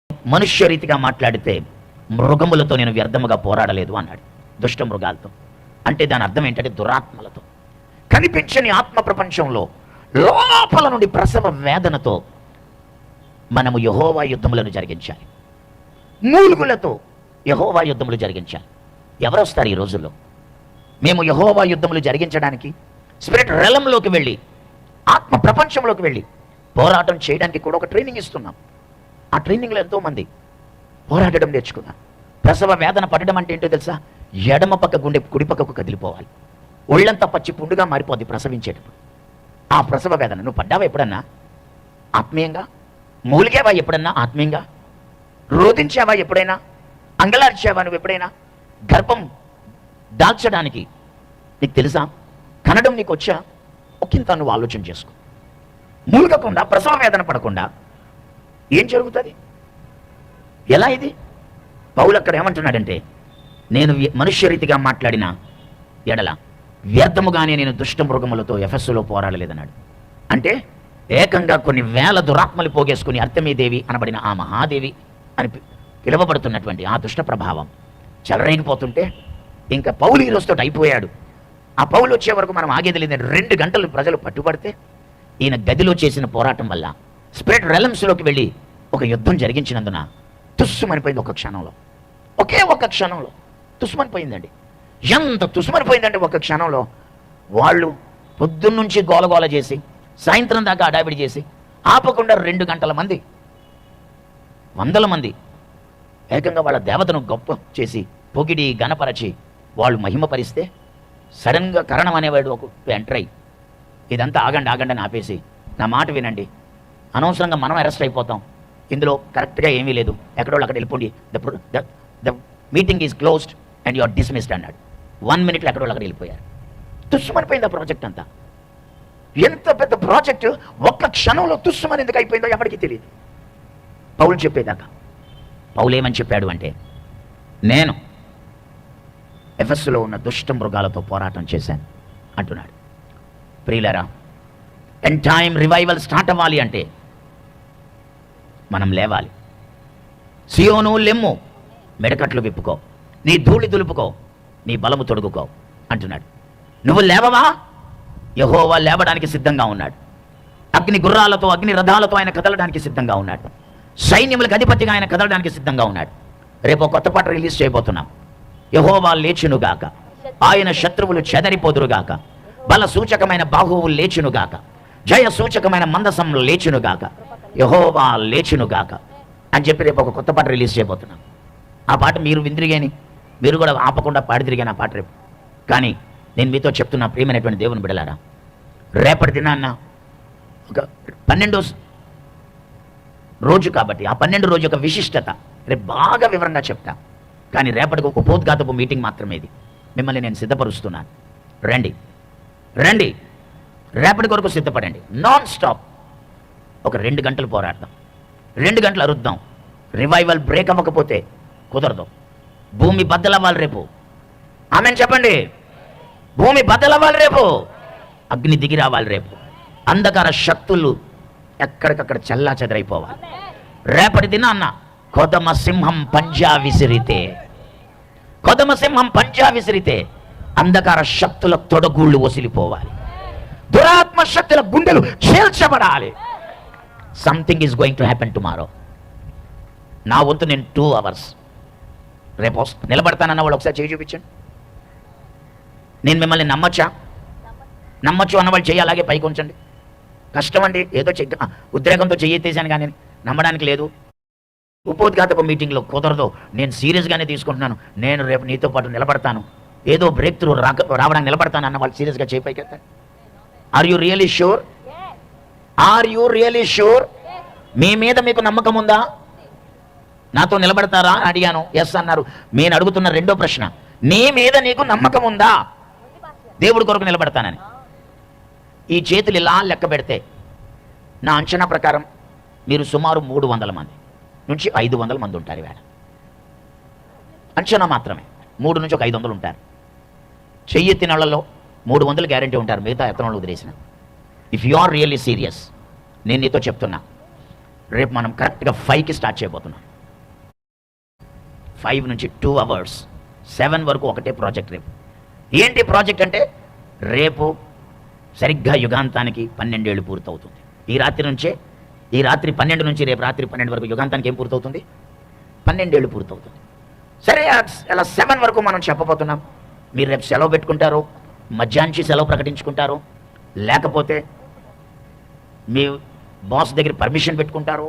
మనుష్య రీతిగా మాట్లాడితే మృగములతో నేను వ్యర్థముగా పోరాడలేదు అన్నాడు. దుష్ట మృగాలతో అంటే దాని అర్థం ఏంటంటే దురాత్మలతో. కనిపించని ఆత్మ ప్రపంచంలో లోపల నుండి ప్రసవ వేదనతో మనము యెహోవా యుద్ధములను జరిగించాలి. మూలుగులతో యెహోవా యుద్ధములు జరిగించాలి. ఎవరు వస్తారు ఈ రోజుల్లో? మేము యెహోవా యుద్ధములు జరిగించడానికి స్పిరిట్ రెలంలోకి వెళ్ళి ఆత్మ ప్రపంచంలోకి వెళ్ళి పోరాటం చేయడానికి కూడా ఒక ట్రైనింగ్ ఇస్తున్నాం. ఆ ట్రైనింగ్లో ఎంతోమంది పోరాడడం నేర్చుకున్నాం. ప్రసవ వేదన పడడం అంటే ఏంటో తెలుసా? ఎడమ పక్క గుండె కుడి పక్కకు కదిలిపోవాలి. ఒళ్ళంతా పచ్చి పుండుగా మారిపోద్ది ప్రసవించేటప్పుడు. ఆ ప్రసవ వేదన నువ్వు పడ్డావా ఎప్పుడన్నా ఆత్మీయంగా? మూలిగావా ఎప్పుడన్నా ఆత్మీయంగా? రోధించావా ఎప్పుడైనా? అంగలార్చావా నువ్వు ఎప్పుడైనా? గర్భం దాల్చడానికి నీకు తెలుసా? కనడం నీకు వచ్చా? ఒకంత నువ్వు ఆలోచన చేసుకో. మూలగకుండా ప్రసవ వేదన పడకుండా ఏం జరుగుతుంది? ఎలా ఇది? పౌలు అక్కడ ఏమంటున్నాడంటే, నేను మనుష్య రీతిగా మాట్లాడిన ఎడల వ్యర్థముగానే నేను దుష్ట మృగములతో ఎఫెస్సులో పోరాడలేదన్నాడు. అంటే ఏకంగా కొన్ని వేల దురాత్మలు పోగేసుకుని అర్తమీదేవి అనబడిన ఆ మహాదేవి అని పిలువబడుతున్నటువంటి ఆ దుష్ట ప్రభావం చెలరేగిపోతుంటే ఇంకా పౌలు ఈ రోజుతో అయిపోయాడు. ఆ పౌలు వచ్చే వరకు మనం ఆగేది లేదని 2 గంటలు ప్రజలు పట్టుబడితే ఈయన గదిలో చేసిన పోరాటం వల్ల స్పిరిట్ రెలమ్స్లోకి వెళ్ళి ఒక యుద్ధం జరిగించినందున తుస్సుమనిపోయింది. ఒక క్షణంలో, ఒకే ఒక క్షణంలో తుస్సుమనిపోయిందండి. ఎంత తుస్సుమనిపోయిందంటే ఒక క్షణంలో వాళ్ళు పొద్దున్నుంచి గోలగోల చేసి సాయంత్రం దాకా అడావిడి చేసి ఆపకుండా 2 గంటల మంది, 100 మంది ఏకంగా వాళ్ళ దేవతను గొప్ప చేసి పొగిడి గణపరచి వాళ్ళు మహిమపరిస్తే సడన్గా కరణం అనేవాడు ఒక ఎంటర్ అయ్యి ఇదంతా ఆగండి ఆగండి అని ఆపేసి, నా మాట వినండి, అనవసరంగా మనం అరెస్ట్ అయిపోతాం, ఇందులో కరెక్ట్గా ఏమీ లేదు, ఎక్కడో అక్కడ వెళ్ళిపోండి, the meeting is closed and you are dismissed అన్నాడు. 1 మినిట్లో ఎక్కడో అక్కడ వెళ్ళిపోయారు. తుస్సుమనిపోయింది ఆ ప్రాజెక్ట్ అంతా. ఎంత పెద్ద ప్రాజెక్టు ఒక్క క్షణంలో తుస్సుమని ఎందుకు అయిపోయిందో ఎవరికి తెలియదు. పౌలు చెప్పేదాకా పౌలు ఏమని చెప్పాడు అంటే, నేను ఎఫెస్సులో ఉన్న దుష్ట మృగాలతో పోరాటం చేశాను అంటున్నాడు. ప్రియులారా, ఎండ్ టైం రివైవల్ స్టార్ట్ అవ్వాలి అంటే మనం లేవాలి. సియోను లెమ్ము, మెడకట్లు విప్పుకో, నీ ధూళి దులుపుకో, నీ బలము తొడుగుకో అంటున్నాడు. నువ్వు లేవవా? యెహోవా లేవడానికి సిద్ధంగా ఉన్నాడు. అగ్ని గుర్రాలతో అగ్ని రథాలతో ఆయన కదలడానికి సిద్ధంగా ఉన్నాడు. సైన్యములకు అధిపతిగా ఆయన కదలడానికి సిద్ధంగా ఉన్నాడు. రేపు కొత్త పాట రిలీజ్ చేయబోతున్నాం. యెహోవా లేచునుగాక, ఆయన శత్రువులు చెదరిపోదురుగాక, బల సూచకమైన బాహువు లేచునుగాక, జయ సూచకమైన మందసం లేచునుగాక, యెహోవా లేచునుగాక అని చెప్పి రేపు ఒక కొత్త పాట రిలీజ్ చేయబోతున్నాం. ఆ పాట మీరు విందిరిగాని మీరు కూడా ఆపకుండా పాడి తిరిగాను ఆ పాట రేపు. కానీ నేను మీతో చెప్తున్నా ప్రియమైనటువంటి దేవుని బిడలారా, రేపటి దినాన్న ఒక 12వ రోజు కాబట్టి ఆ 12 రోజు యొక్క విశిష్టత రేపు బాగా వివరంగా చెప్తా. కానీ రేపటికి ఒక ఉపోద్ఘాతపు మీటింగ్ మాత్రమే ఇది. మిమ్మల్ని నేను సిద్ధపరుస్తున్నాను. రండి రండి, రేపటి కొరకు సిద్ధపడండి. నాన్ స్టాప్ ఒక 2 గంటలు పోరాడదాం, 2 గంటలు అరుద్దాం. రివైవల్ బ్రేక్ అవ్వకపోతే కుదరదు. భూమి బద్దలవ్వాలి రేపు. ఆమెను చెప్పండి. భూమి బద్దలవ్వాలి రేపు. అగ్ని దిగి రావాలి రేపు. అంధకార శక్తులు ఎక్కడికక్కడ చల్లా చెదరైపోవాలి. రేపటి దినాన్న కొదమ సింహం పంజా విసిరితే, కొదమ సింహం పంజా విసిరితే అంధకార శక్తుల తొడగూళ్ళు వసిలిపోవాలి. దురాత్మ శక్తుల గుండెలు చీల్చబడాలి. Something is going to happen tomorrow. నా వంతు నేను 2 అవర్స్ రేపు నిలబడతానన్న వాళ్ళు ఒకసారి చేయి చూపించండి. నేను మిమ్మల్ని నమ్మొచ్చా? నమ్మొచ్చు అన్నవాళ్ళు చెయ్యి అలాగే పైకి ఉంచండి. కష్టం అండి, ఏదో ఉద్రేకంతో చెయ్యెత్తేసాను కానీ నమ్మడానికి లేదు. ఉపోద్ఘాతపు మీటింగ్లో కుదరదు, నేను సీరియస్గానే తీసుకుంటున్నాను, నేను రేపు నీతో పాటు నిలబడతాను, ఏదో బ్రేక్ త్రూ రావడానికి నిలబడతాను అన్న వాళ్ళు సీరియస్గా చేయి పైకి ఎత్తారు. Are you really sure? Are you really sure? మీ మీద మీకు నమ్మకం ఉందా? నాతో నిలబడతారా అని అడిగాను, ఎస్ అన్నారు. నేను అడుగుతున్న 2వ ప్రశ్న, నీ మీద నీకు నమ్మకం ఉందా? దేవుడి కొరకు నిలబడతానని. ఈ చేతులు ఇలా లెక్క పెడితే నా అంచనా ప్రకారం మీరు సుమారు 300 మంది నుంచి 500 మంది ఉంటారు ఈవేళ. అంచనా మాత్రమే. 3 నుంచి ఒక 500 ఉంటారు. చెయ్యెత్తిన వాళ్ళలో 300 గ్యారంటీ ఉంటారు, మిగతా ఎత్తన వాళ్ళు వదిలేసిన. If you are really serious, నేను నీతో చెప్తున్నా, రేపు మనం కరెక్ట్గా 5కి స్టార్ట్ చేయబోతున్నాం. 5 నుంచి 2 అవర్స్ 7 వరకు ఒకటే ప్రాజెక్ట్. రేపు ఏంటి ప్రాజెక్ట్ అంటే, రేపు సరిగ్గా యుగాంతానికి 12 ఏళ్ళు పూర్తవుతుంది. ఈ రాత్రి 12 నుంచి రేపు రాత్రి 12 వరకు యుగాంతానికి ఏం పూర్తవుతుంది? 12 ఏళ్ళు పూర్తవుతుంది. సరే, అలా 7 వరకు మనం చెప్పబోతున్నాం. మీరు రేపు సెలవు పెట్టుకుంటారు, మధ్యాహ్నం సెలవు ప్రకటించుకుంటారు, లేకపోతే మీ బాస్ దగ్గర పర్మిషన్ పెట్టుకుంటారు,